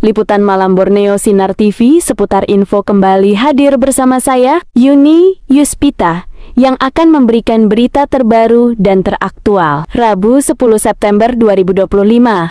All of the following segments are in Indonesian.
Liputan Malam Borneo Sinar TV seputar info kembali hadir bersama saya, Yuni Yuspita, yang akan memberikan berita terbaru dan teraktual. Rabu 10 September 2025.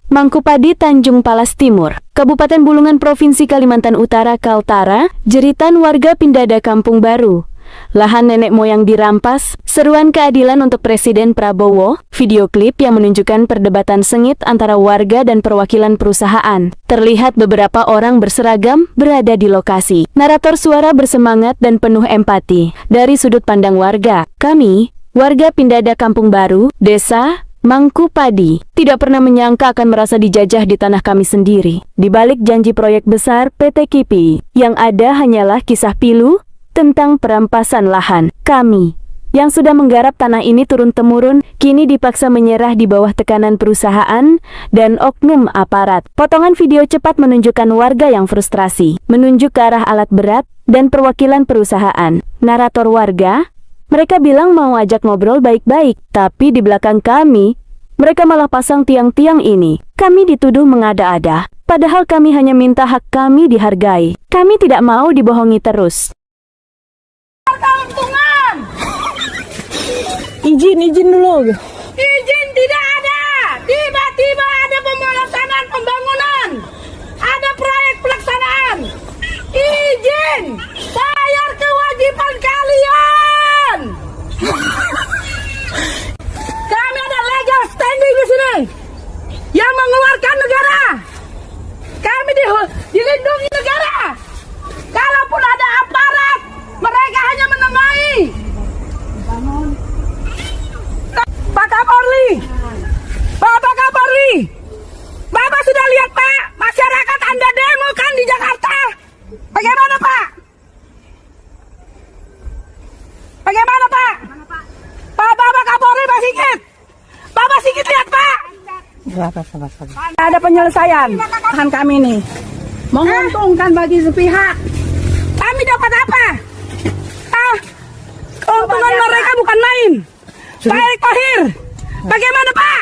Mangkupadi, Tanjung Palas Timur, Kabupaten Bulungan, Provinsi Kalimantan Utara, Kaltara, jeritan warga Pindada Kampung Baru. Lahan nenek moyang dirampas, seruan keadilan untuk Presiden Prabowo, video klip yang menunjukkan perdebatan sengit antara warga dan perwakilan perusahaan. Terlihat beberapa orang berseragam berada di lokasi. Narator suara bersemangat dan penuh empati. Dari sudut pandang warga, kami, warga Pindada Kampung Baru, Desa Mangkupadi, tidak pernah menyangka akan merasa dijajah di tanah kami sendiri. Di balik janji proyek besar PT KIPI, yang ada hanyalah kisah pilu tentang perampasan lahan. Kami, yang sudah menggarap tanah ini turun-temurun, kini dipaksa menyerah di bawah tekanan perusahaan dan oknum aparat. Potongan video cepat menunjukkan warga yang frustrasi, menunjuk ke arah alat berat dan perwakilan perusahaan. Narator warga, mereka bilang mau ajak ngobrol baik-baik, tapi di belakang kami, mereka malah pasang tiang-tiang ini. Kami dituduh mengada-ada, padahal kami hanya minta hak kami dihargai. Kami tidak mau dibohongi terus. Keuntungan. Izin dulu. Izin tidak ada. Tiba-tiba ada pemelaksanaan pembangunan. Ada proyek pelaksanaan. Izin. Bayar kewajiban kalian. Kami ada legal standing di sini yang mengeluarkan negara. Kami dilindungi negara. Kalaupun ada aparat, mereka hanya menengahi. Pak Kapolri, Bapak Kapolri, Bapak sudah lihat Pak, masyarakat Anda demo kan di Jakarta. Bagaimana Pak? Bagaimana Pak? Bapak Kapolri, Pak Sigit. Bapak Sigit lihat Pak. Ada penyelesaian lahan kami ini. Menguntungkan bagi sepihak. Kami dapat apa? Keuntungan mereka bukan main. Pak Erick Thohir, bagaimana Pak?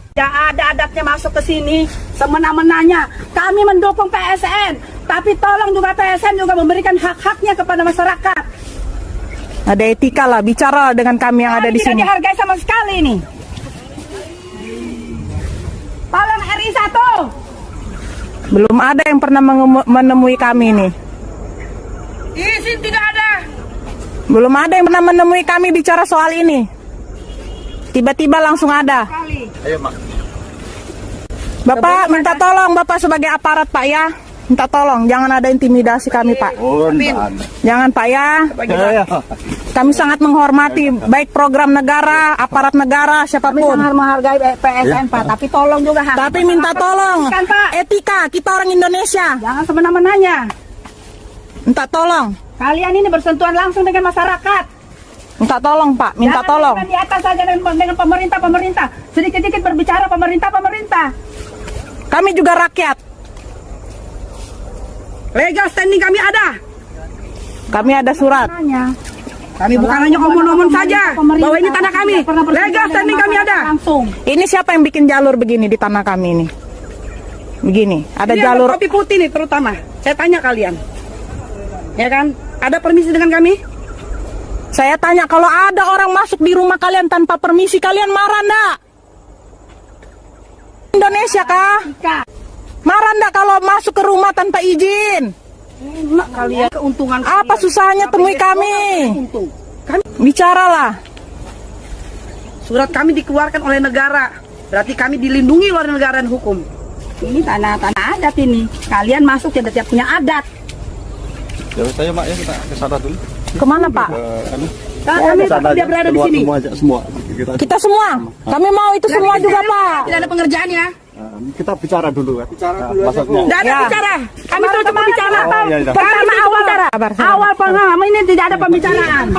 Tidak ada adatnya masuk ke sini semena-menanya. Kami mendukung PSN, tapi tolong juga PSN juga memberikan hak-haknya kepada masyarakat. Ada etika lah, bicara dengan kami yang ada di sini. Tidak dihargai sama sekali ini. Tolong RI 1. Belum ada yang pernah menemui kami nih. Izin tidak ada. Belum ada yang pernah menemui kami bicara soal ini. Tiba-tiba langsung ada. Ayo, Mak. Bapak minta tolong, Bapak sebagai aparat Pak ya. Minta tolong, jangan ada intimidasi kami Pak. Jangan Pak ya. Kami sangat menghormati baik program negara, aparat negara, Kami siapapun. sangat menghargai PSN Pak, tapi tolong juga hak. Tapi minta tolong, Kan, Pak. etika, kita orang Indonesia. Jangan semena-menanya. Minta tolong. Kalian ini bersentuhan langsung dengan masyarakat. Minta tolong Pak, minta Jangan tolong. di atas saja dengan pemerintah. Sedikit-sedikit berbicara pemerintah. Kami juga rakyat. Legal standing kami ada. Kami ada surat. Kami bukan hanya omong-omong saja bahwa ini tanah kami. Legal standing kami ada. Langsung. Ini siapa yang bikin jalur begini di tanah kami ini? Begini, ada Ini jalur. kopi putih nih terutama. Saya tanya kalian. Ya kan? Ada permisi dengan kami? Saya tanya, kalau ada orang masuk di rumah kalian tanpa permisi, kalian marah enggak? Indonesia kah? Marah enggak kalau masuk ke rumah tanpa izin? Kalian keuntungan. Apa susahnya temui kami? Untung. Kami Bicaralah. surat kami dikeluarkan oleh negara. Berarti kami dilindungi oleh negara dan hukum. Ini tanah-tanah adat ini. Kalian masuk tidak punya adat. Ya, saya Mak ya, kita ke sana dulu. Kemana Pak? Kami tidak berada di sini. Semua. Kita semua. Kami mau itu semua juga Pak. Tidak ada pengerjaan ya. Kita bicara dulu kan. Bicara dulu. Maksudnya. Tidak ada Ya. bicara. Kami terus bicara. Oh, iya, iya. Pertama awal cara. Awal pengalaman ini tidak ada pembicaraan.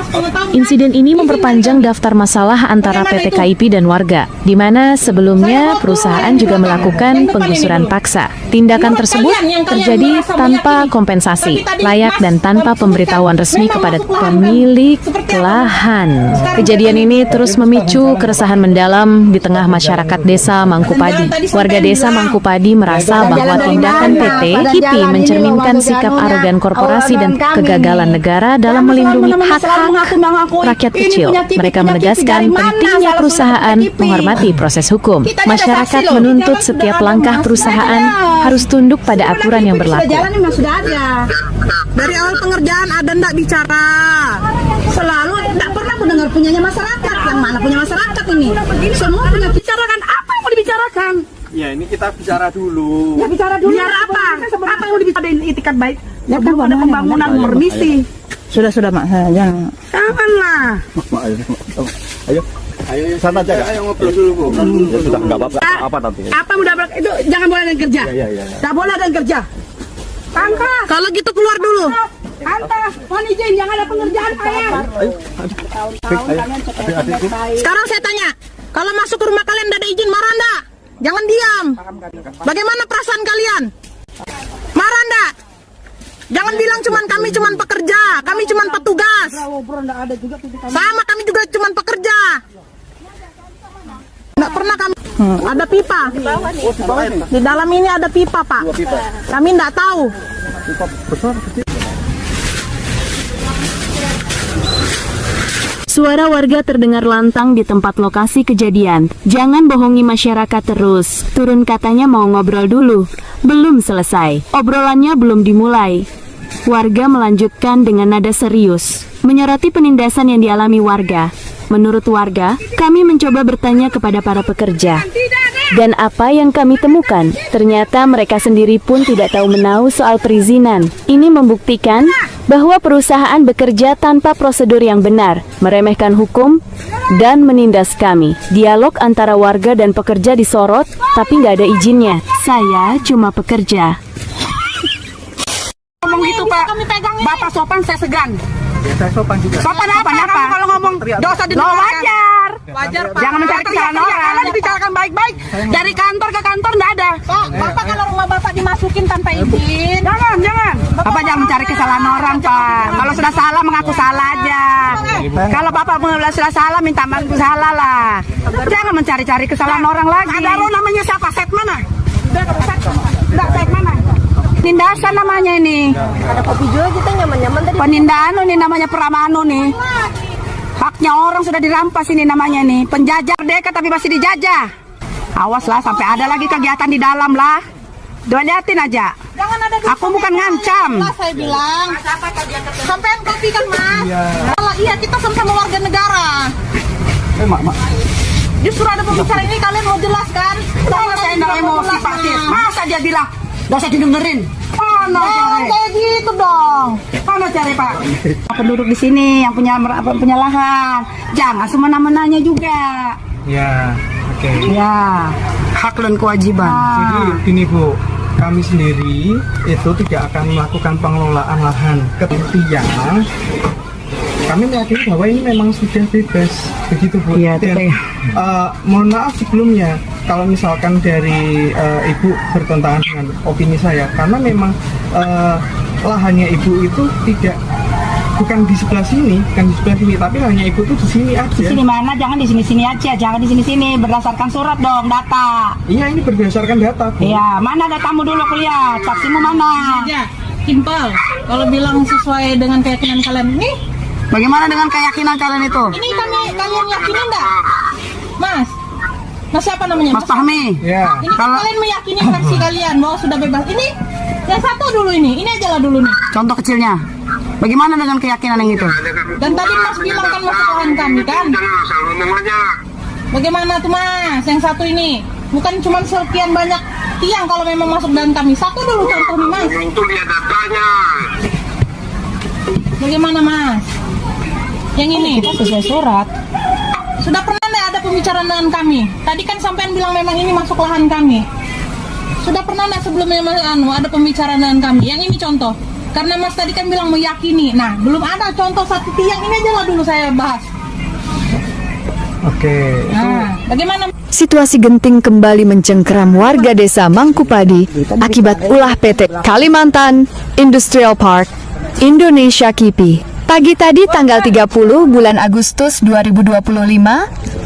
Insiden ini memperpanjang daftar masalah antara PT KIP dan warga, di mana sebelumnya perusahaan juga melakukan penggusuran paksa. Tindakan tersebut terjadi tanpa kompensasi, layak dan tanpa pemberitahuan resmi kepada pemilik lahan. Kejadian ini terus memicu keresahan mendalam di tengah masyarakat desa Mangkupadi. Warga desa Mangkupadi merasa bahwa tindakan PT KIP mencerminkan sikap arogan korporasi dan kegagalan negara dalam melindungi hak-hak rakyat kecil. Mereka menegaskan pentingnya perusahaan menghormati proses hukum. Masyarakat menuntut setiap langkah perusahaan harus tunduk pada aturan yang berlaku. Jalan memang sudah ada. Dari awal pengerjaan ada ndak bicara. Selalu tak pernah mendengar punyanya masyarakat. Yang mana punya masyarakat ini? Semua punya bicarakan apa yang mau dibicarakan? Ya ini kita bicara dulu. Ya bicara dulu. Bicara apa? Apa yang mau dibicarakan? Itikat baik. Ya kan ada pembangunan murni. Sudah mak, jangan. Janganlah. Mak, ayo sana aja. Ayo ngobrol dulu, Bu. Ya sudah enggak apa-apa nanti. Apa udah itu jangan boleh ada kerja. Iya. Tidak boleh ada kerja. Angkat. Kalau gitu keluar dulu. Angkat. Mohon izin, jangan ada pengerjaan saya. Ayo. Adik-adikku. Sekarang saya tanya, kalau masuk ke rumah kalian tidak ada izin, marah enggak? Jangan diam. Bagaimana perasaan kalian? Marah enggak? Jangan bilang kami cuman pekerja, kami cuman petugas. Sama kami juga cuman pekerja. Enggak pernah kami. Ada pipa. Di dalam ini ada pipa, Pak. Kami enggak tahu. Pipa besar kecil. Suara warga terdengar lantang di tempat lokasi kejadian. Jangan bohongi masyarakat terus. Turun katanya mau ngobrol dulu. Belum selesai. Obrolannya belum dimulai. Warga melanjutkan dengan nada serius, menyoroti penindasan yang dialami warga. Menurut warga, kami mencoba bertanya kepada para pekerja. Dan apa yang kami temukan? Ternyata mereka sendiri pun tidak tahu menahu soal perizinan. Ini membuktikan bahwa perusahaan bekerja tanpa prosedur yang benar, meremehkan hukum, dan menindas kami. Dialog antara warga dan pekerja disorot, tapi nggak ada izinnya. Saya cuma pekerja. Ngomong gitu, Pak. Bapak sopan, saya segan. Ya, saya sopan juga. Sopan apa? Kamu kalau ngomong dosa didengarkan. Wajar. Wajar, Pak. Jangan mencari kesalahan orang. Kalau dibicarakan baik-baik, dari kantor ke kantor nggak ada. Pak, Bapak kalau rumah Bapak dimasukin tanpa izin. Jangan. Bapak jangan mencari kesalahan orang, Pak. Kalau sudah salah, mengaku salah aja. Kalau Bapak sudah salah, minta maaf salah lah. Jangan mencari-cari kesalahan orang lagi. Ada lo namanya siapa? Set mana? Enggak, set mana? Penindasan namanya ini. Ada kopi juga kita nyaman-nyaman tadi. Penindaan ini namanya peramanu nih. Haknya orang sudah dirampas ini namanya nih. Penjajah merdeka tapi masih dijajah. Awas lah sampai ada lagi kegiatan di dalam lah. Liatin aja. Jangan ada. Aku bukan ngancam. Saya bilang. Sampean kopi kan, Mas? Iya, kita sama-sama warga negara. Mak. Justru ada pembicaraan ini kalian mau jelaskan? Kalau saya nggak emosi Pak Tis, masa dia bilang nggak usah didengerin? Mana cari? Kayak gitu dong. Mana cari Pak? Penduduk di sini yang punya lahan, jangan semena-menanya juga. Ya, oke. Ya, hak dan kewajiban. Jadi gini Bu, kami sendiri itu tidak akan melakukan pengelolaan lahan ketika kami meyakini bahwa ini memang sudah bebas, begitu Bu. Iya, Dan mohon maaf sebelumnya kalau misalkan dari Ibu bertentangan dengan opini saya, karena memang lahannya Ibu itu bukan di sebelah sini, tapi lahannya Ibu itu di sini aja. Di sini mana? Jangan di sini aja, jangan di sini. Berdasarkan surat dong, data. Iya, ini berdasarkan data Bu. Iya, mana datamu dulu kuliah? Saksimu mana? Ya, simpel. Kalau bilang sesuai dengan keyakinan kalian ini, Bagaimana dengan keyakinan kalian itu? ini kalian yakini enggak? Mas siapa namanya? Mas Fahmi. Ya. Ini kalian meyakini fraksi kalian bahwa sudah bebas. Ini yang satu dulu ini aja lah dulu nih. Contoh kecilnya. Bagaimana dengan keyakinan yang itu? Dan tadi Mas bilang kan masuk lahan kami kan? Bagaimana tuh Mas? Yang satu ini bukan cuma sekian banyak tiang kalau memang masuk dalam kami. Satu dulu contoh nih Mas. Itu lihat datanya. Bagaimana Mas? Yang ini Sesuai surat. sudah pernah nggak ada pembicaraan dengan kami? Tadi kan sampean bilang memang ini masuk lahan kami. Sudah pernah nggak sebelumnya ada pembicaraan dengan kami? Yang ini contoh. Karena Mas tadi kan bilang meyakini. Nah, belum ada contoh satu tiang ini aja lah dulu saya bahas. Oke. Nah, bagaimana? Situasi genting kembali mencengkeram warga desa Mangkupadi akibat ulah PT Kalimantan Industrial Park Indonesia KIPI. Pagi tadi tanggal 30 bulan Agustus 2025,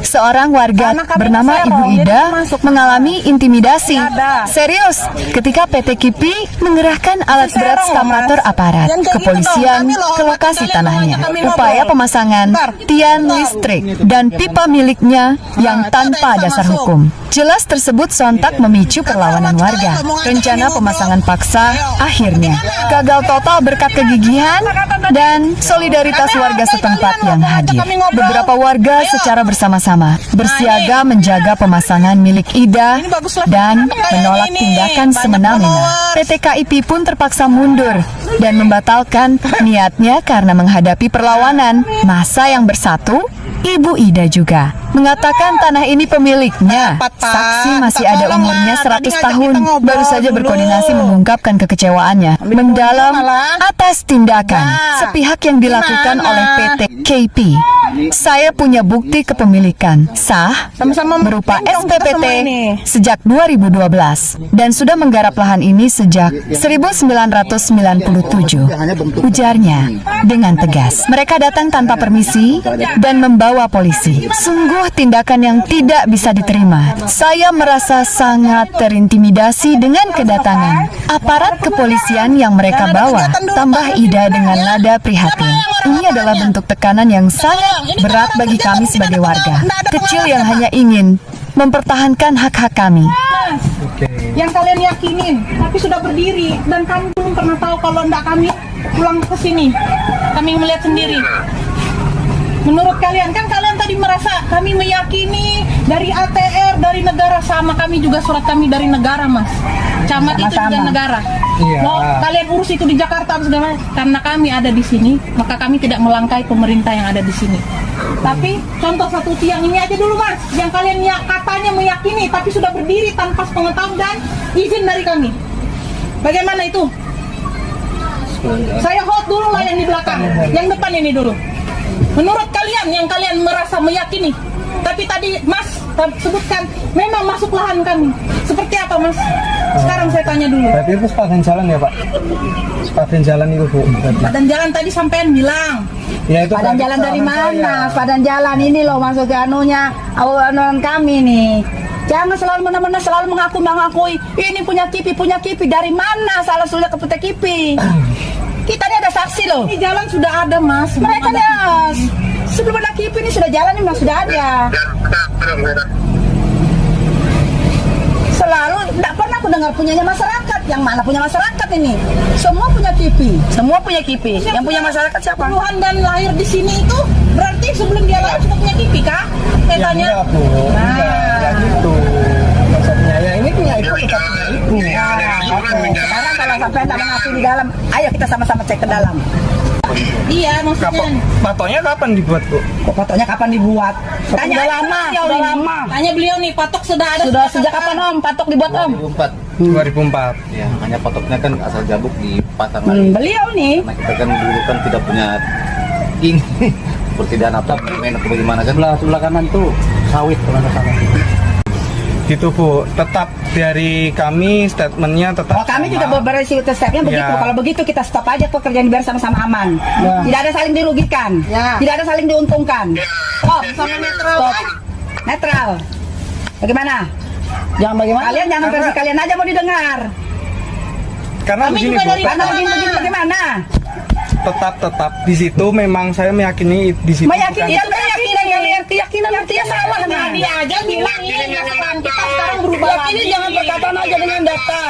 seorang warga bernama Ibu Ida mengalami intimidasi serius ketika PT KIPI mengerahkan alat berat skavator aparat kepolisian ke lokasi tanahnya. Upaya pemasangan tiang listrik dan pipa miliknya yang tanpa dasar hukum. Jelas tersebut sontak memicu perlawanan warga. Rencana pemasangan paksa akhirnya gagal total berkat kegigihan dan solidaritas warga setempat yang hadir. Beberapa warga secara bersama-sama bersiaga menjaga pemasangan milik Ida dan menolak tindakan semena-mena. PT KIPI pun terpaksa mundur dan membatalkan niatnya karena menghadapi perlawanan massa yang bersatu. Ibu Ida juga mengatakan tanah ini pemiliknya. Saksi masih ada umurnya 100 tahun. Baru saja berkoordinasi mengungkapkan kekecewaannya mendalam atas tindakan sepihak yang dilakukan oleh PT KIPI. Saya punya bukti kepemilikan sah berupa SPPT sejak 2012 dan sudah menggarap lahan ini sejak 1997. Ujarnya dengan tegas. Mereka datang tanpa permisi dan membawa polisi. Sungguh tindakan yang tidak bisa diterima. Saya merasa sangat terintimidasi dengan kedatangan aparat kepolisian yang mereka bawa. Tambah Ida dengan nada prihatin. Ini adalah bentuk tekanan yang sangat berat bagi kami sebagai warga kecil yang hanya ingin mempertahankan hak-hak kami. Yang kalian yakinin, tapi sudah berdiri dan kami belum pernah tahu kalau enggak kami pulang ke sini. Kami melihat sendiri. Menurut kalian, kan kalian tadi merasa kami meyakini dari ATR, dari negara, sama kami juga surat kami dari negara, Mas. Camat itu juga negara. Iya. Mau kalian urus itu di Jakarta, karena kami ada di sini, maka kami tidak melangkai pemerintah yang ada di sini. Tapi contoh satu tiang ini aja dulu, Mas, yang kalian katanya meyakini, tapi sudah berdiri tanpa pengetahuan dan izin dari kami. Bagaimana itu? Saya hold dulu lah yang di belakang, yang depan ini dulu. Menurut kalian yang kalian merasa meyakini, tapi tadi Mas sebutkan memang masuk lahan kami. Seperti apa, Mas? Sekarang saya tanya dulu. Berarti itu sepadan jalan ya, Pak? Sepadan jalan itu, Bu. Sepadan jalan tadi sampean bilang. Ya, itu Padan jalan dari mana? Padan jalan ini loh masuk ke anunya awalan kami nih. Jangan selalu mana-mana selalu mengakui ini punya KIPI dari mana salah sudah ke PT KIPI. Kita ini ada saksi loh. Ini jalan sudah ada, Mas. Mereka ya sebelum ada KIPI ini sudah jalan memang sudah ada. Selalu tidak pernah aku dengar punyanya masyarakat. Yang mana punya masyarakat ini? Semua punya KIPI. Semua punya KIPI. Yang punya masyarakat siapa? Tuhan dan lahir di sini itu berarti sebelum dia lahir sudah punya KIPI kah? Saya tanya. Enggak, Bu. Enggak gitu. Maksudnya ya ini punya ibu, kita punya ibu. Sekarang kalau sampai tak mengaku di dalam, ayo kita sama-sama cek ke dalam. Iya, maksudnya. Patonya kapan dibuat, Bu? Fotonya kapan dibuat? Tanya Sudah lama, sudah lama. Tanya beliau nih, patok sudah ada. Sudah sejak kapan Om? Patok dibuat Om? 2004. Ya, makanya patoknya kan asal jabuk dipasang lagi. Beliau nih. Nah, kita kan dulu kan tidak punya ini seperti dana main atau bagaimana kan. Sebelah kanan tuh sawit kalau nggak salah. Gitu, Bu. Tetap dari kami statementnya tetap. Oh, kami juga berisi stepnya begitu. Ya. Kalau begitu kita stop aja pekerjaan biar sama-sama aman. Ya. Tidak ada saling dirugikan. Ya. Tidak ada saling diuntungkan. Stop. Sama netral. Stop. Netral. Bagaimana? Jangan bagaimana? Kalian jangan versi kalian aja mau didengar. Karena Kami begini, juga Bu. dari- Karena begini bagaimana? Tetap di situ memang saya meyakini di situ. Meyakini bukan- dan keyakinan artinya salah. Nah, Dia aja bilang ini masalah kita sekarang berubah Yakini lagi. jangan perkataan aja dengan data.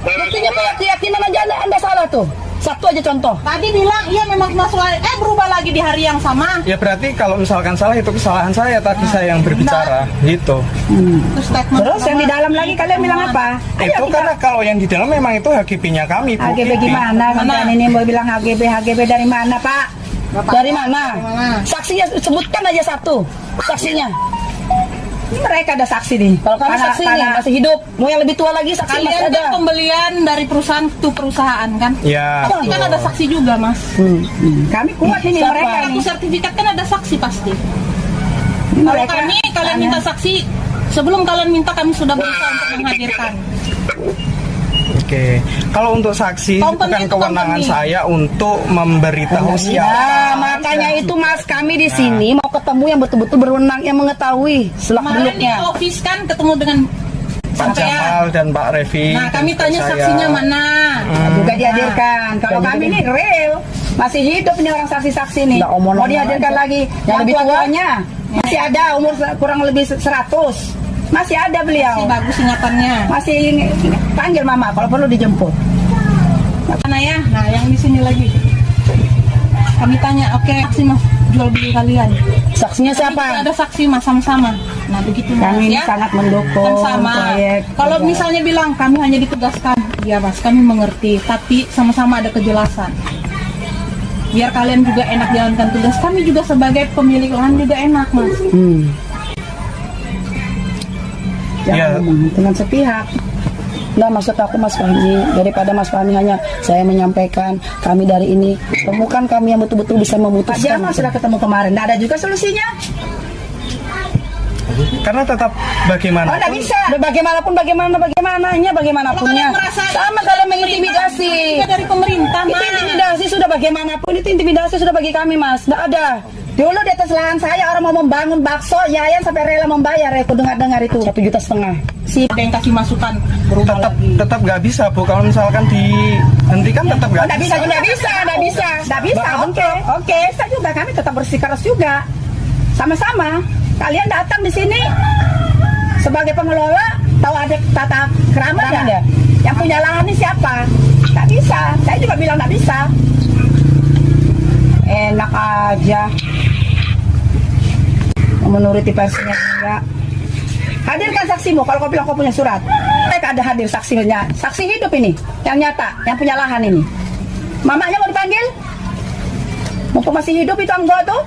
Buktinya keyakinan aja anda salah tuh. Satu aja contoh. Tadi bilang iya memang masalah berubah lagi di hari yang sama. Ya berarti kalau misalkan salah itu kesalahan saya, tadi saya yang berbicara gitu. Terus statement. Terus yang di dalam lagi kalian bilang apa? Itu karena kalau yang di dalam memang itu HGB-nya kami, Bu. HGB gimana? Sampean ini mau bilang HGB dari mana Pak? Dari mana? Saksinya sebutkan aja satu. Saksinya. Ini mereka ada saksi nih. Kalau kami saksi nih masih hidup, mau yang lebih tua lagi saksi masih Kalian ada. kan pembelian dari perusahaan itu perusahaan kan? Ya. Pasti kan ada saksi juga mas. Kami kuat ini Siapa? mereka Aku nih. sertifikat kan ada saksi pasti. Kalau Mereka kalian minta saksi, sebelum kalian minta kami sudah berusaha untuk menghadirkan. Oke. Kalau untuk saksi Company bukan itu kewenangan company. saya untuk memberitahu siapa. Nah, makanya itu mas kami di sini mau ketemu yang betul-betul berwenang yang mengetahui selak Kemarin di beluknya. office kan ketemu dengan Pak sampean. Jamal dan Pak Revi. Nah kami dan tanya saya. saksinya mana. juga dihadirkan. Kalau kami ini real, masih hidup nih orang saksi-saksi nih. Nggak omong-omong Mau dihadirkan aja. lagi. Yang lebih tua? tua-tuanya masih ada umur kurang lebih 100. Masih ada Si beliau. bagus ingatannya. Masih panggil mama kalau perlu dijemput. Mana ya? Nah yang di sini lagi. Kami tanya, oke saksi mas jual beli kalian. Saksinya Kita siapa? ada saksi mas sama-sama. Nah begitu mas Kami ini ya. sangat mendukung Kan sama. proyek. Kalau misalnya bilang kami hanya ditugaskan, ya mas kami mengerti. Tapi sama-sama ada kejelasan. Biar kalian juga enak jalankan tugas. Kami juga sebagai pemilik lahan juga enak mas. Jangan Ya. ngomong dengan sepihak. Nah maksud aku Mas Fahmi, daripada Mas Fahmi hanya saya menyampaikan kami dari ini, temukan kami yang betul-betul bisa Pak memutuskan. Jamal sudah ketemu kemarin, nggak ada juga solusinya. Karena tetap bagaimana? Oh, nggak bisa. Bagaimananya, bagaimanapun,nya Kalau kalian merasa sama kalian mengintimidasi. Juga dari pemerintah Itu mas. intimidasi sudah bagaimanapun, itu intimidasi sudah bagi kami Mas. Nggak ada. Dulu di atas lahan saya orang mau membangun bakso, Yayan sampai rela membayar. Aku dengar-dengar itu. 1,5 juta. Si ada yang kasih masukan berubah Tetap lagi. tetap nggak bisa Bu. Kalau misalkan dihentikan tetap nggak Nggak bisa. Nggak bisa. Oke. Saya juga kami tetap bersikeras juga. Sama-sama. Kalian datang di sini sebagai pengelola, tahu ada tata krama nggak? Yang punya lahan ini siapa? Nggak bisa. Saya juga bilang nggak bisa. Enak aja. Menuruti versinya enggak. Hadirkan saksimu kalau kau bilang kau punya surat. Mereka ada hadir saksinya. Saksi hidup ini, yang nyata, yang punya lahan ini. Mamanya mau dipanggil? Mumpung masih hidup itu Anggo tuh.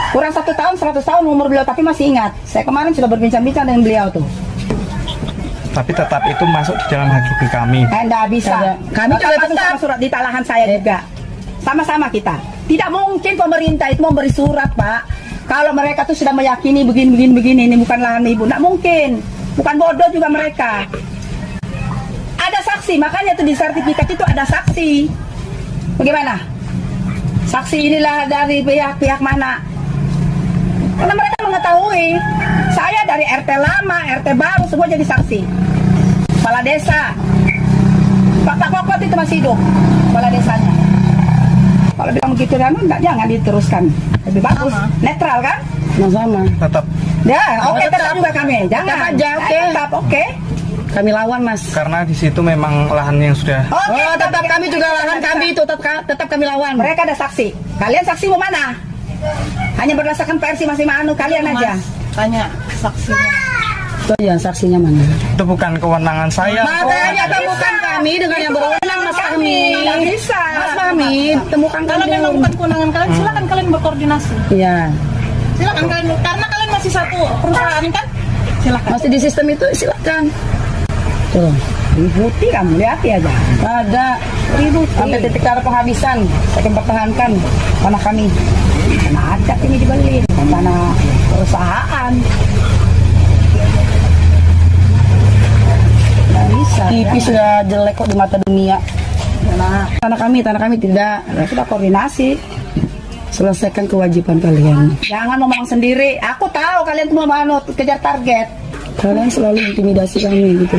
Kurang 1 tahun, 100 tahun umur beliau, tapi masih ingat. Saya kemarin sudah berbincang-bincang dengan beliau tuh. Tapi tetap itu masuk di dalam hak kami. Enggak bisa. Kami juga tetap surat di talahan saya juga. Sama-sama kita. Tidak mungkin pemerintah itu memberi surat, Pak. Kalau mereka tuh sudah meyakini begini, ini bukan lahan ibu. Nggak mungkin. Bukan bodoh juga mereka. Ada saksi, makanya tuh di sertifikat itu ada saksi. Bagaimana? Saksi inilah dari pihak-pihak mana? Karena mereka mengetahui. Saya dari RT lama, RT baru, semua jadi saksi. Kepala desa. Pak Kokot itu masih hidup. Kepala desanya. Kalau bilang begitu kan, enggak, jangan diteruskan. Lebih bagus. Netral kan? Sama. Tetap Ya, oke, tetap juga kami. Jangan. Tetap aja, oke. Tetap, oke. Kami lawan Mas. karena di situ memang lahan yang sudah Oke, Oh, tetap kami juga lawan kami itu tetap kami lawan. Mereka ada saksi. Kalian saksi mau mana? Hanya berdasarkan versi masing-masing kalian aja. Mas, tanya saksinya. Itu aja saksinya mana? itu bukan kewenangan saya. Makanya temukan kami dengan yang berwenang Mas Fahmi. Nggak bisa. Mas Fahmi, temukan Kalau kami. memang bukan kewenangan kalian, silakan kalian berkoordinasi. Iya. Silakan kalian, karena kalian masih satu perusahaan kan? Silakan. Masih di sistem itu silakan. Tuh. Ributi kamu, lihat aja. Ada Ributi. sampai titik darah penghabisan. Saya akan pertahankan tanah kami. Tanah adat ini dibeli, bukan tanah perusahaan. Nggak bisa. TV sudah jelek kok di mata dunia. Tanah kami tidak. Ya, sudah koordinasi. Selesaikan kewajiban kalian. Jangan ngomong sendiri. Aku tahu kalian tuh mau kejar target. Kalian selalu intimidasi kami gitu.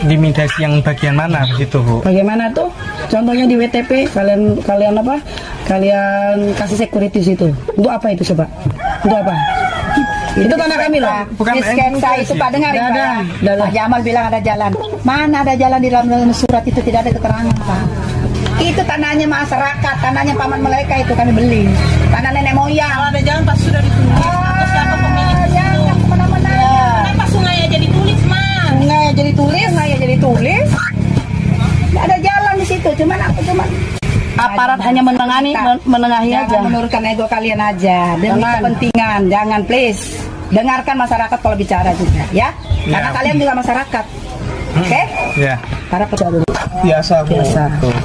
Intimidasi yang bagian mana di situ Bu? Bagaimana tuh? Contohnya di WTP kalian apa? Kalian kasih security situ. Untuk apa itu coba? Untuk apa? Itu tanah kami loh. Bukan Di sketsa itu Pak dengar Nggak ada. Pak. Pak Jamal bilang ada jalan. Mana ada jalan di dalam surat itu, tidak ada keterangan Pak. Itu tanahnya masyarakat, tanahnya paman mereka itu kami beli. Tanah nenek Kalau moyang. ada jalan pasti sudah ditulis. Atau siapa pemilik di situ. Jangan kemana-mana. Kenapa sungai aja ditulis mas? Sungai jadi tulis. Nggak ada jalan di situ, cuman Aparat hanya menengahi Jangan aja. menurunkan ego kalian aja demi Jangan. kepentingan, jangan please. dengarkan masyarakat kalau bicara juga ya. Karena kalian juga masyarakat. Oke? Ya. Para pejabat. Biasa Bu. Biasa. Betul.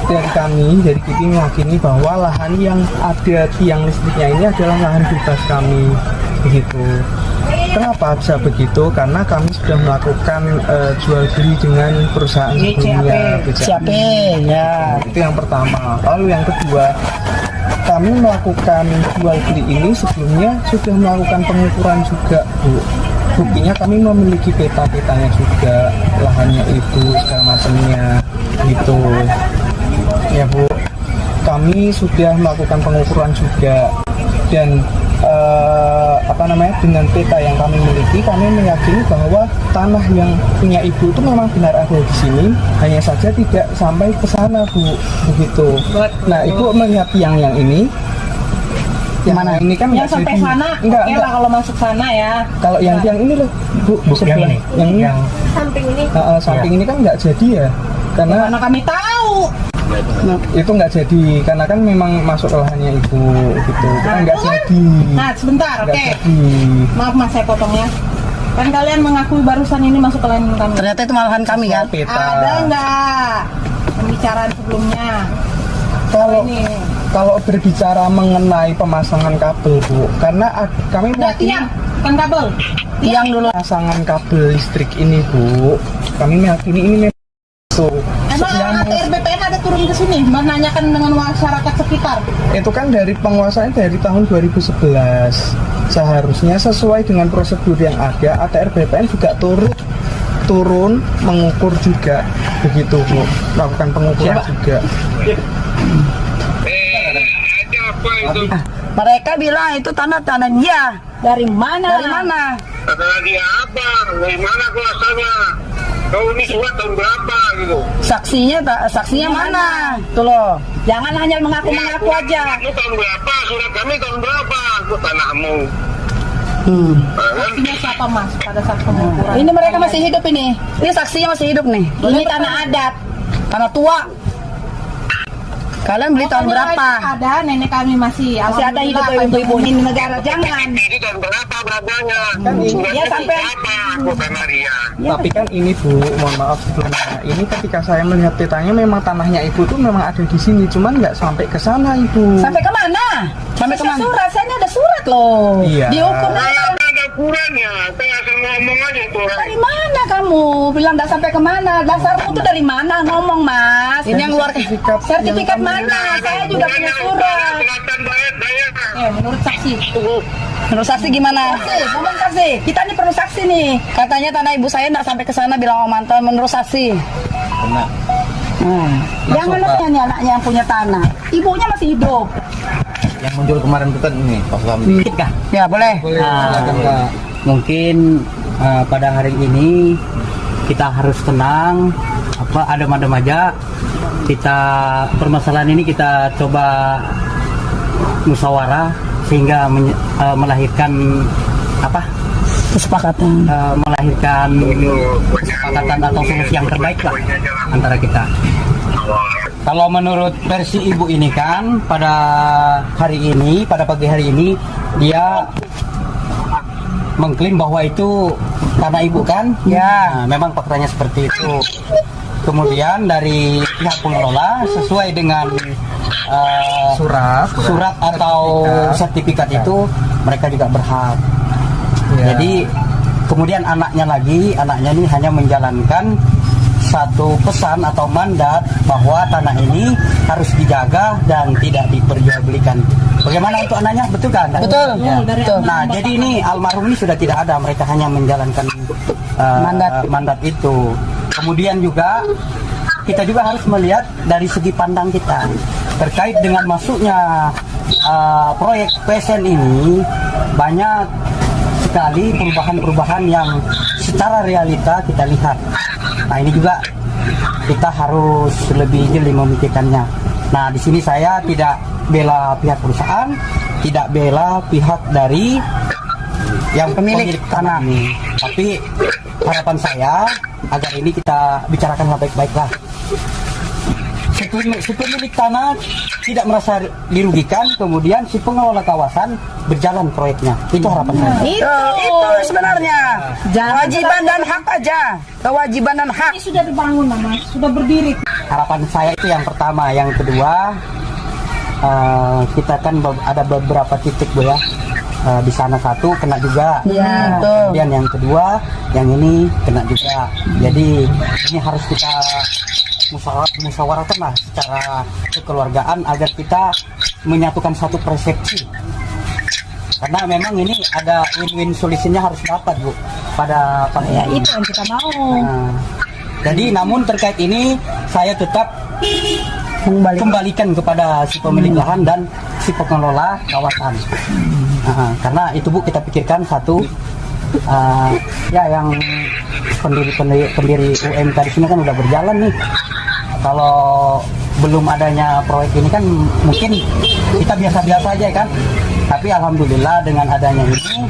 Dari kami, dari KIPI meyakini bahwa lahan yang ada tiang listriknya ini adalah lahan bebas kami, begitu. Kenapa bisa begitu? Karena kami sudah melakukan jual beli dengan perusahaan sebelumnya. Siapa? Ya. Itu yang pertama. Lalu yang kedua, kami melakukan jual beli ini sebelumnya sudah melakukan pengukuran juga, Bu. Buktinya kami memiliki peta-petanya juga, lahannya itu segala macamnya gitu. Ya Bu, kami sudah melakukan pengukuran juga dan dengan peta yang kami miliki, kami meyakini bahwa tanah yang punya Ibu itu memang benar ada di sini, hanya saja tidak sampai ke sana Bu, begitu. Nah Ibu melihat tiang yang ini. Yang mana ini kan Yang sampai sana, enggak. lah kalau masuk sana ya. Kalau yang tiang ini loh, Bu, yang ini. Yang ini. Samping ini. Samping ini kan nggak jadi ya, karena Mana kami tahu. itu nggak jadi karena kan memang masuk ke lahannya Ibu gitu. Itu kan nggak jadi. Nah, sebentar, Nggak oke. jadi. Maaf Mas, saya potongnya. Kan kalian mengakui barusan ini masuk ke lahan kami. Ternyata itu malahan kami kan. Peta. Ada nggak pembicaraan sebelumnya? Kalau berbicara mengenai pemasangan kabel Bu, karena kami Udah meyakini tiang, bukan kabel. Tiang dulu. pemasangan kabel listrik ini Bu, kami meyakini ini memang itu. Emang Yang ATR BPN ada turun ke sini menanyakan dengan masyarakat sekitar. itu kan dari penguasaan dari tahun 2011. Seharusnya sesuai dengan prosedur yang ada, ATR BPN juga turun mengukur juga, begitu Bu, melakukan pengukuran juga. Mereka bilang itu tanah dia. Dari mana? Dari mana? Kata dia apa? Dari mana kau asalnya? Kau ini surat tahun berapa gitu? Saksinya mana? Tuh loh. Jangan hanya mengaku-mengaku aja. Itu tahun berapa? Surat kami tahun berapa? Itu tanahmu. Saksinya siapa Mas pada saat pengukuran? Ini mereka masih hidup ini. Ini saksinya masih hidup nih. Ini tanah adat. Tanah tua. Kalian beli tahun berapa? Ada, nenek kami masih ada hidup ibu-ibu ini negara. Jangan. Itu tahun berapa beratnya? Dia sampai Apa? Aku tanah dia. Tapi kan ini Bu, mohon maaf sebelumnya. Ini ketika saya melihat petanya memang tanahnya Ibu tuh memang ada di sini, cuman nggak sampai ke sana Ibu. Sampai kemana? Sampai kemana? Surat, saya ini ada surat loh. Iya. Dihukum. Ada ukurannya. Saya asal ngomong aja itu orang. Dari mana kamu? Bilang nggak sampai kemana? Dasarmu tuh dari mana ngomong Mas? Ini yang luar Sertifikat mana? Saya juga punya surat. Selatan bayar. Menurut saksi. Menurut saksi gimana? Ngomong saksi. Kita ini perlu saksi nih. Katanya tanah ibu saya nggak sampai ke sana, bilang Om Mantan. Menurut saksi. Benar. Jangan nanya anaknya yang punya tanah. Ibunya masih hidup. Yang muncul kemarin itu kan ini pas kami. Ya boleh. Mungkin pada hari ini kita harus tenang, adem-adem aja. Kita permasalahan ini kita coba musyawarah sehingga melahirkan Kesepakatan. melahirkan kesepakatan atau solusi yang terbaik lah antara kita. Kalau menurut versi ibu ini kan pada pagi hari ini dia mengklaim bahwa itu tanah ibu kan? Ya. Nah, memang faktanya seperti itu. Kemudian dari pihak pengelola sesuai dengan surat atau sertifikat itu mereka juga berhak. Jadi kemudian anaknya ini hanya menjalankan satu pesan atau mandat bahwa tanah ini harus dijaga dan tidak diperjualbelikan. Bagaimana untuk anaknya? Betul kan? Betul. Ya. Betul. Nah, jadi ini almarhum ini sudah tidak ada, mereka hanya menjalankan mandat itu. Kemudian juga kita juga harus melihat dari segi pandang kita terkait dengan masuknya proyek PSN ini, banyak sekali perubahan-perubahan yang secara realita kita lihat. Nah, ini juga kita harus lebih jeli memikirkannya. Nah, di sini saya tidak bela pihak perusahaan, tidak bela pihak dari yang pemilik tanah ini. Tapi harapan saya agar ini kita bicarakan baik-baik lah. si pemilik tanah tidak merasa dirugikan, kemudian si pengelola kawasan berjalan proyeknya. Itu harapan saya. Itu sebenarnya kewajiban dan hak aja. Kewajiban dan hak. Ini sudah dibangun, Mas. Sudah berdiri. Harapan saya itu yang pertama, yang kedua kita kan ada beberapa titik Bu ya. Di sana satu kena juga. Iya, betul. Kemudian yang kedua, yang ini kena juga. Jadi ini harus kita musyawarahkan lah secara kekeluargaan agar kita menyatukan satu persepsi. Karena memang ini ada win-win solusinya harus dapat Bu pada Ya, itu yang kita mau. jadi namun terkait ini saya tetap kembalikan kepada si pemilik lahan dan si pengelola kawasan. Karena itu Bu kita pikirkan satu ya yang pendiri UMK di sini kan udah berjalan nih. Kalau belum adanya proyek ini kan mungkin kita biasa-biasa aja kan. Tapi alhamdulillah dengan adanya ini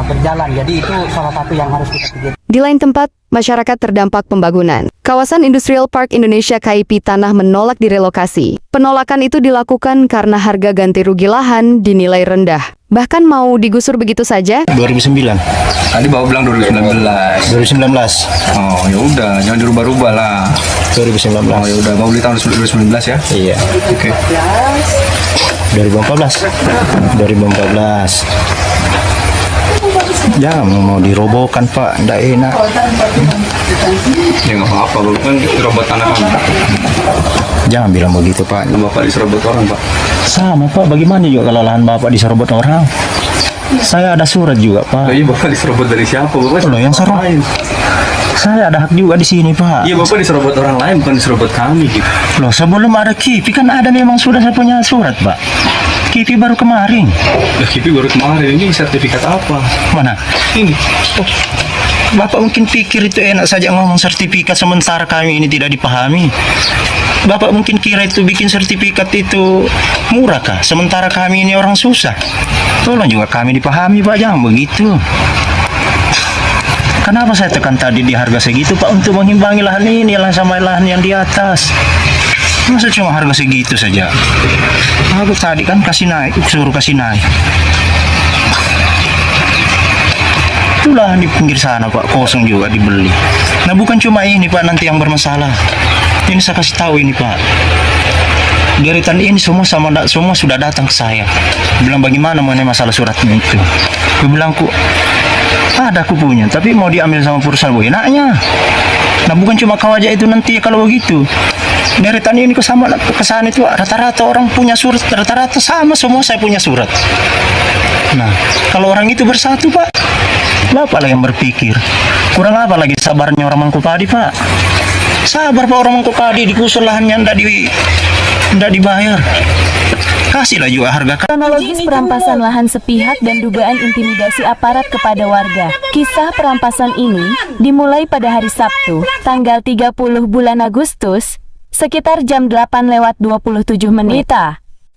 berjalan. Jadi itu salah satu yang harus kita pikirkan. Di lain tempat, masyarakat terdampak pembangunan. Kawasan Industrial Park Indonesia KIP Tanah menolak direlokasi. Penolakan itu dilakukan karena harga ganti rugi lahan dinilai rendah. Bahkan mau digusur begitu saja. 2009. Tadi bawa bilang 2019. 2019. Oh ya udah, jangan dirubah-rubah lah. 2019. Oh ya udah, mau beli tahun 2019 ya? Iya. Oke. 2014. 2014. Jangan mau dirobohkan Pak, nggak enak. Ya nggak apa-apa, lu kan dirobot tanah kan. Jangan bilang begitu Pak. Bapak diserobot orang Pak. Sama Pak, bagaimana juga kalau lahan Bapak diserobot orang? Saya ada surat juga Pak. Iya Bapak diserobot dari siapa? Bapak Loh, yang serobot lain. Saya ada hak juga di sini Pak. Iya Bapak diserobot orang lain, bukan diserobot kami gitu. Loh, sebelum ada KIPI kan ada memang sudah saya punya surat Pak. KIPI baru kemarin. Ya KIPI baru kemarin, ini sertifikat apa? Mana? Ini. Oh, Bapak mungkin pikir itu enak saja ngomong sertifikat sementara kami ini tidak dipahami. Bapak mungkin kira itu bikin sertifikat itu murah kah? Sementara kami ini orang susah. Tolong juga kami dipahami Pak, jangan begitu. Kenapa saya tekan tadi di harga segitu Pak? Untuk mengimbangi lahan ini lahan sama lahan yang di atas. Masa cuma harga segitu saja? Aku tadi kan kasih naik, suruh kasih naik. Itulah di pinggir sana Pak, kosong juga dibeli. Nah bukan cuma ini Pak nanti yang bermasalah. Ini saya kasih tahu ini Pak. Deretan ini semua semua sudah datang ke saya. Bilang bagaimana mengenai masalah suratnya itu. Aku bilang ada aku punya, tapi mau diambil sama perusahaan enaknya. Nah bukan cuma kau aja itu nanti kalau begitu. Deretan ini kesana itu rata-rata orang punya surat, rata-rata sama semua saya punya surat. Nah kalau orang itu bersatu Pak, Bapak lah yang berpikir. Kurang apa lagi sabarnya orang Mangkupadi Pak. Sabar Pak orang Mangkupadi, digusur lahannya ndak dibayar. Kasihlah juga harga. Kronologis perampasan lahan sepihak dan dugaan intimidasi aparat kepada warga. Kisah perampasan ini dimulai pada hari Sabtu, tanggal 30 bulan Agustus, sekitar jam 8:27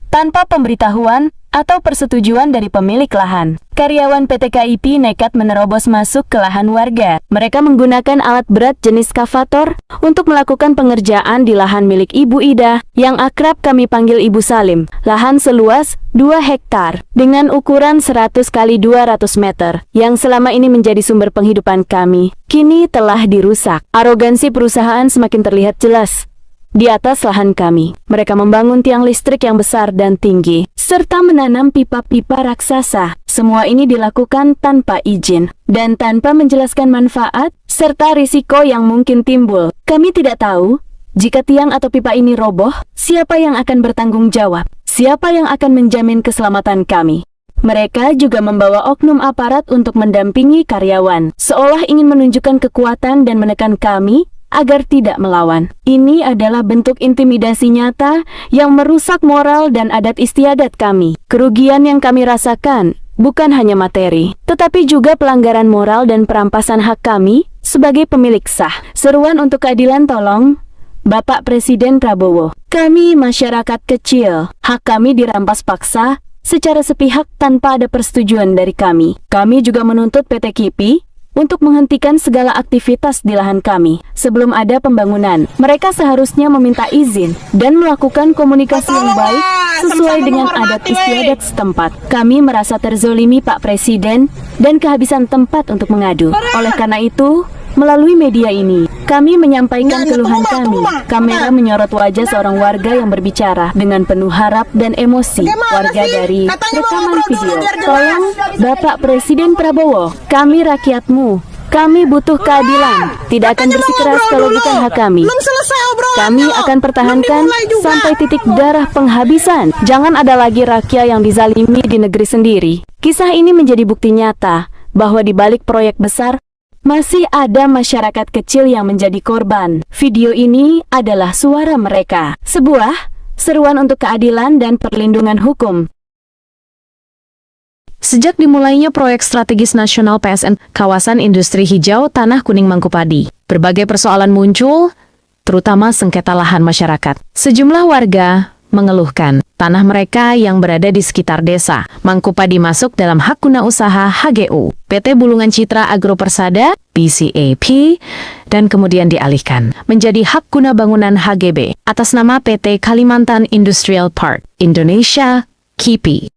tanpa pemberitahuan atau persetujuan dari pemilik lahan. Karyawan PT KIP nekat menerobos masuk ke lahan warga. Mereka menggunakan alat berat jenis kavator untuk melakukan pengerjaan di lahan milik Ibu Ida, yang akrab kami panggil Ibu Salim. Lahan seluas 2 hektar dengan ukuran 100 x 200 meter, yang selama ini menjadi sumber penghidupan kami, kini telah dirusak. Arogansi perusahaan semakin terlihat jelas. Di atas lahan kami, mereka membangun tiang listrik yang besar dan tinggi, serta menanam pipa-pipa raksasa. Semua ini dilakukan tanpa izin, dan tanpa menjelaskan manfaat, serta risiko yang mungkin timbul. Kami tidak tahu, jika tiang atau pipa ini roboh, siapa yang akan bertanggung jawab? Siapa yang akan menjamin keselamatan kami? Mereka juga membawa oknum aparat untuk mendampingi karyawan, seolah ingin menunjukkan kekuatan dan menekan kami, agar tidak melawan. Ini adalah bentuk intimidasi nyata yang merusak moral dan adat istiadat kami. Kerugian yang kami rasakan bukan hanya materi, tetapi juga pelanggaran moral dan perampasan hak kami sebagai pemilik sah. Seruan untuk keadilan tolong, Bapak Presiden Prabowo. Kami masyarakat kecil, hak kami dirampas paksa secara sepihak tanpa ada persetujuan dari kami. Kami juga menuntut PT KIPI untuk menghentikan segala aktivitas di lahan kami. Sebelum ada pembangunan, mereka seharusnya meminta izin dan melakukan komunikasi yang baik sesuai dengan adat istiadat setempat. Kami merasa terzolimi Pak Presiden dan kehabisan tempat untuk mengadu. Oleh karena itu, melalui media ini, kami menyampaikan keluhan kami. Kamera menyorot wajah seorang warga yang berbicara dengan penuh harap dan emosi. Warga dari rekaman video. Tolong, Bapak Presiden Prabowo, kami rakyatmu. Kami butuh keadilan. Tidak akan bersikeras kalau bukan hak kami. Kami akan pertahankan sampai titik darah penghabisan. Jangan ada lagi rakyat yang dizalimi di negeri sendiri. Kisah ini menjadi bukti nyata bahwa di balik proyek besar, masih ada masyarakat kecil yang menjadi korban. Video ini adalah suara mereka. Sebuah seruan untuk keadilan dan perlindungan hukum. Sejak dimulainya proyek strategis nasional PSN Kawasan Industri Hijau Tanah Kuning Mangkupadi, berbagai persoalan muncul, terutama sengketa lahan masyarakat. Sejumlah warga mengeluhkan tanah mereka yang berada di sekitar desa Mangkupadi masuk dalam hak guna usaha HGU, PT Bulungan Citra Agro Persada, PCAP, dan kemudian dialihkan menjadi hak guna bangunan HGB atas nama PT Kalimantan Industrial Park Indonesia KIPI.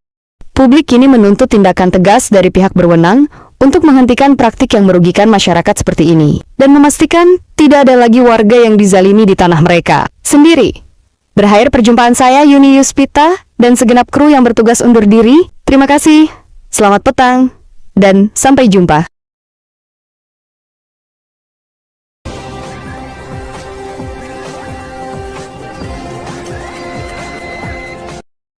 Publik kini menuntut tindakan tegas dari pihak berwenang untuk menghentikan praktik yang merugikan masyarakat seperti ini dan memastikan tidak ada lagi warga yang dizalimi di tanah mereka sendiri. Berakhir perjumpaan saya, Yuni Yuspita, dan segenap kru yang bertugas undur diri. Terima kasih, selamat petang, dan sampai jumpa.